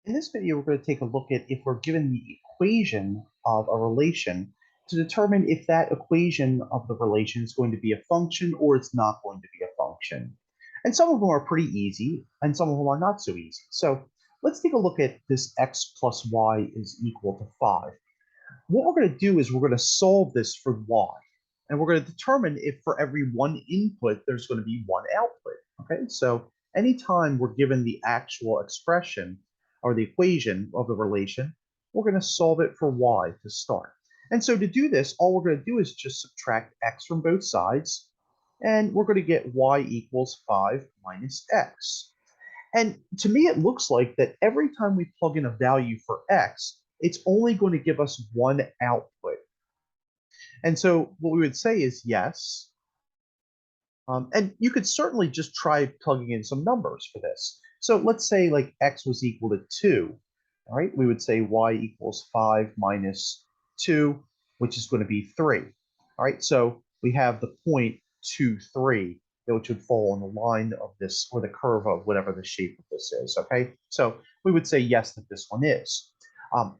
In this video, we're going to take a look at if we're given the equation of a relation to determine if that equation of the relation is going to be a function or it's not going to be a function. And some of them are pretty easy and some of them are not so easy. So let's take a look at this x plus y is equal to 5. What we're going to do is we're going to solve this for y. And we're going to determine if for every one input, there's going to be one output. Okay, so anytime we're given the actual expression or the equation of the relation, we're going to solve it for y to start. And so to do this, all we're going to do is just subtract x from both sides, and we're going to get y equals 5 minus x. And to me, it looks like that every time we plug in a value for x, it's only going to give us one output. And so what we would say is yes. And you could certainly just try plugging in some numbers for this. So let's say like x was equal to 2. All right, we would say y equals 5 minus 2, which is going to be 3. All right, so we have the point 2, 3, which would fall on the line of this or the curve of whatever the shape of this is. Okay, so we would say yes that this one is.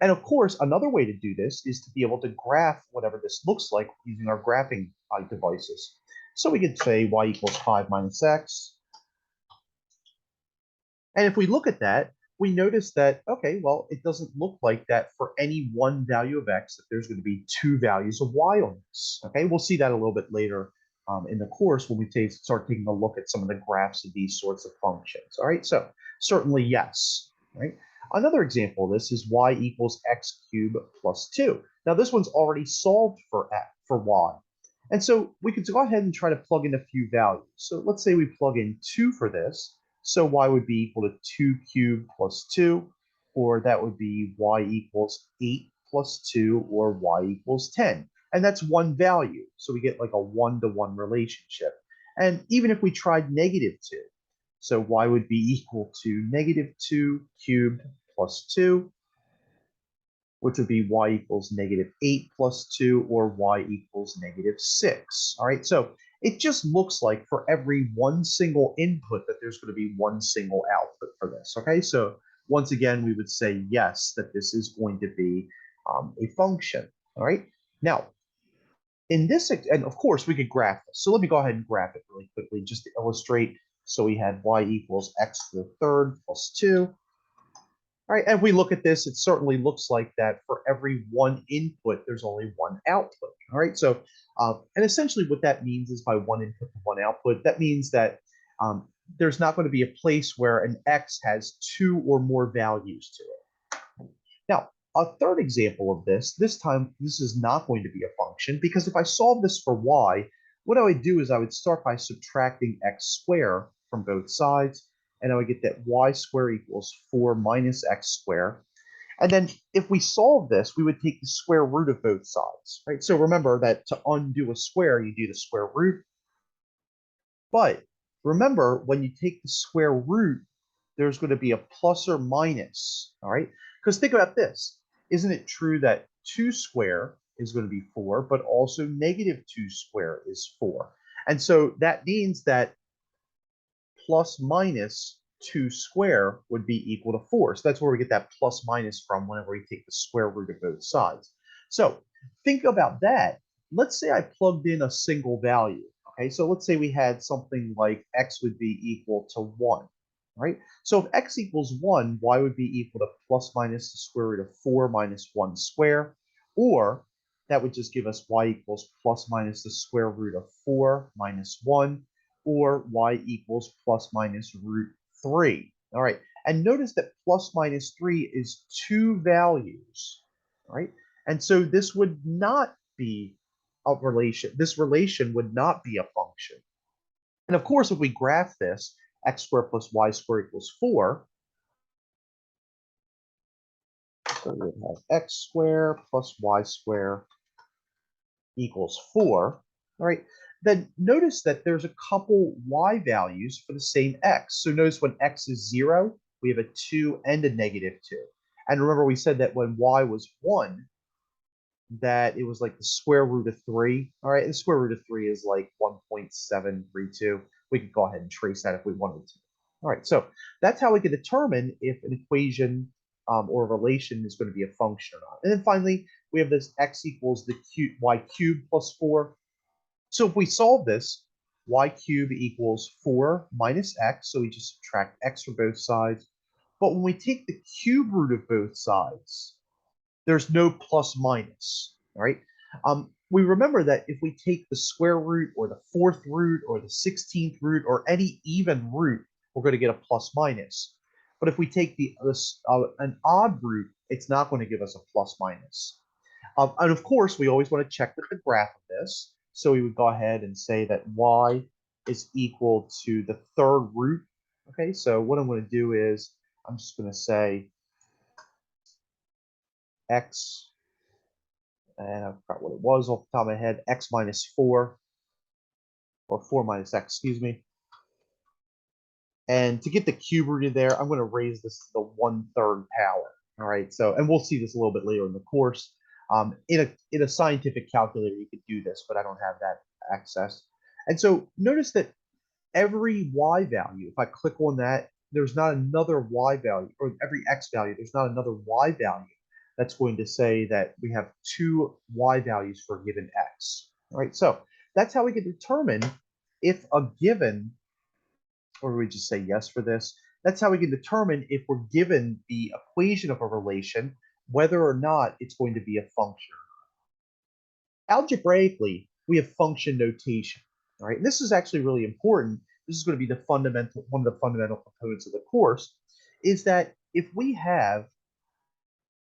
And of course, another way to do this is to be able to graph whatever this looks like using our graphing devices. So we could say y equals 5 minus x. And if we look at that, we notice that, okay, well, it doesn't look like that for any one value of x, that there's going to be two values of y on this. Okay, we'll see that a little bit later in the course when we start taking a look at some of the graphs of these sorts of functions. All right, so certainly yes. Right. Another example of this is y equals x cubed plus 2. Now this one's already solved for x, for y. And so we could go ahead and try to plug in a few values. So let's say we plug in 2 for this. So y would be equal to 2 cubed plus 2, or that would be y equals 8 plus 2, or y equals 10. And that's one value. So we get like a one-to-one relationship. And even if we tried negative 2, so y would be equal to negative 2 cubed plus 2, which would be y equals negative 8 plus 2, or y equals negative 6. All right, so it just looks like for every one single input that there's going to be one single output for this. Okay, so once again, we would say yes, that this is going to be a function. All right, now in this, and of course, we could graph this. So let me go ahead and graph it really quickly just to illustrate. So we had y equals x to the third plus 2. All right, and if we look at this, it certainly looks like that for every one input, there's only one output. All right, so and essentially what that means is by one input to one output, that means that um, there's not going to be a place where an x has two or more values to it. Now, a third example of this time, this is not going to be a function because if I solve this for y, what I would do is I would start by subtracting x squared from both sides, and I would get that y squared equals 4 minus x squared. And then if we solve this, we would take the square root of both sides, right? So remember that to undo a square, you do the square root. But remember, when you take the square root, there's going to be a plus or minus, all right? Because think about this. Isn't it true that 2 square is going to be 4, but also negative 2 square is 4? And so that means that plus minus 2 square would be equal to 4. So that's where we get that plus minus from whenever we take the square root of both sides. So think about that. Let's say I plugged in a single value. Okay, so let's say we had something like x would be equal to 1. Right? So if x equals 1, y would be equal to plus minus the square root of 4 minus 1 square, or that would just give us y equals plus minus the square root of 4 minus 1, or y equals plus minus root 3. All right. And notice that plus minus 3 is two values. All right. And so this would not be a relation. This relation would not be a function. And of course, if we graph this, x squared plus y squared equals 4. So we have x squared plus y squared equals 4, all right, then notice that there's a couple y values for the same x. So notice when x is 0, we have a 2 and a negative 2. And remember we said that when y was 1, that it was like the square root of 3. All right, the square root of 3 is like 1.732. We could go ahead and trace that if we wanted to. All right, so that's how we can determine if an equation or relation is going to be a function or not. And then finally, we have this x equals the y cubed plus 4. So if we solve this, y cubed equals 4 minus x, so we just subtract x from both sides. But when we take the cube root of both sides, there's no plus minus, all right? We remember that if we take the square root or the fourth root or the 16th root or any even root, we're going to get a plus minus. But if we take an odd root, it's not going to give us a plus minus. And of course, we always want to check the graph of this. So we would go ahead and say that y is equal to the third root. Okay, so what I'm going to do is I'm just going to say x, and I forgot what it was off the top of my head, x minus 4, or 4 minus x, excuse me. And to get the cube root in there, I'm going to raise this to the 1/3 power. All right, so, and we'll see this a little bit later in the course. In a scientific calculator, you could do this, but I don't have that access. And so notice that every y value, if I click on that, there's not another y value, or every x value, there's not another y value that's going to say that we have two y values for a given x. All right, so that's how we can determine if a given, or we just say yes for this, that's how we can determine if we're given the equation of a relation, whether or not it's going to be a function. Algebraically, we have function notation. All right, and this is actually really important. This is going to be one of the fundamental components of the course, is that if we have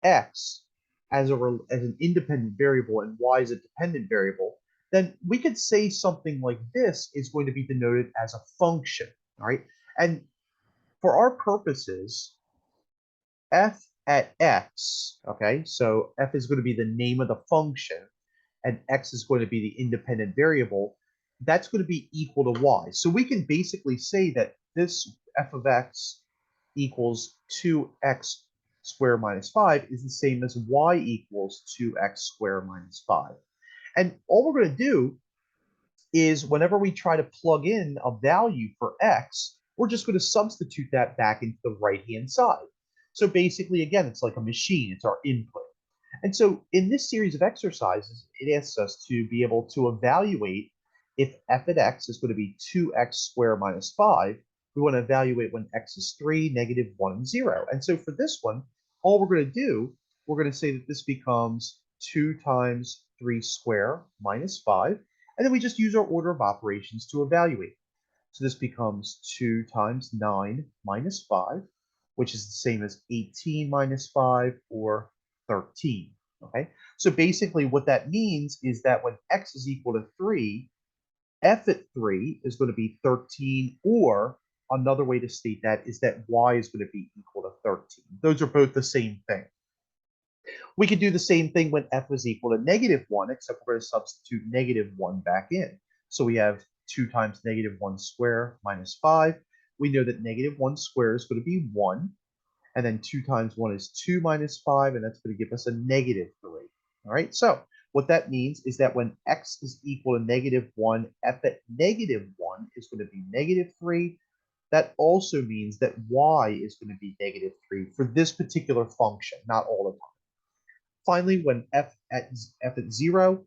x as an independent variable and y as a dependent variable, then we could say something like this is going to be denoted as a function. All right, and for our purposes, f at x, okay, so f is going to be the name of the function, and x is going to be the independent variable, that's going to be equal to y. So we can basically say that this f of x equals 2x squared minus 5 is the same as y equals 2x squared minus 5. And all we're going to do is whenever we try to plug in a value for x, we're just going to substitute that back into the right-hand side. So basically, again, it's like a machine. It's our input. And so in this series of exercises, it asks us to be able to evaluate if f at x is going to be 2x squared minus 5. We want to evaluate when x is 3, negative 1, and 0. And so for this one, all we're going to do, we're going to say that this becomes 2 times 3 squared minus 5. And then we just use our order of operations to evaluate. So this becomes 2 times 9 minus 5, which is the same as 18 minus 5, or 13. Okay, so basically what that means is that when x is equal to 3, f at 3 is going to be 13, or another way to state that is that y is going to be equal to 13. Those are both the same thing. We could do the same thing when f is equal to negative 1, except we're going to substitute negative 1 back in. So we have 2 times negative 1 squared minus 5. We know that negative 1 squared is going to be 1. And then 2 times 1 is 2 minus 5, and that's going to give us a negative 3. All right, so what that means is that when x is equal to negative 1, f at negative 1 is going to be negative 3. That also means that y is going to be negative 3 for this particular function, not all the time. Finally, when f at 0,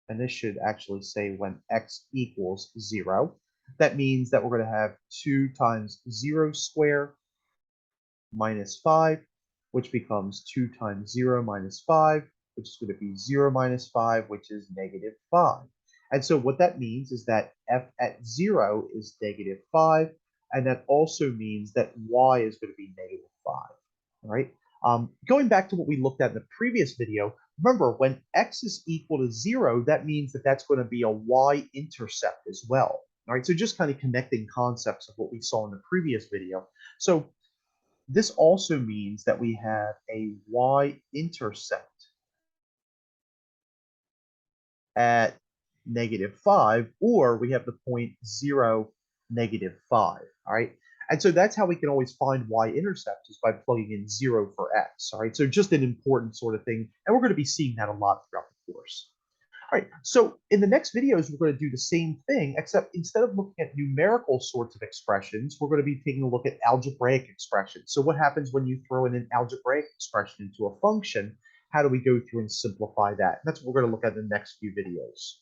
and this should actually say when x equals 0, that means that we're going to have 2 times 0 squared minus 5, which becomes 2 times 0 minus 5, which is going to be 0 minus 5, which is negative 5. And so what that means is that f at 0 is negative 5, and that also means that y is going to be negative 5. All right. Going back to what we looked at in the previous video, remember when x is equal to 0, that means that that's going to be a y-intercept as well. All right, so just kind of connecting concepts of what we saw in the previous video. So this also means that we have a y-intercept at negative 5, or we have the point 0, negative 5. All right. And so that's how we can always find y-intercepts, is by plugging in 0 for x. All right, so just an important sort of thing, and we're going to be seeing that a lot throughout the course. Right. So in the next videos, we're going to do the same thing, except instead of looking at numerical sorts of expressions, we're going to be taking a look at algebraic expressions. So what happens when you throw in an algebraic expression into a function? How do we go through and simplify that? That's what we're going to look at in the next few videos.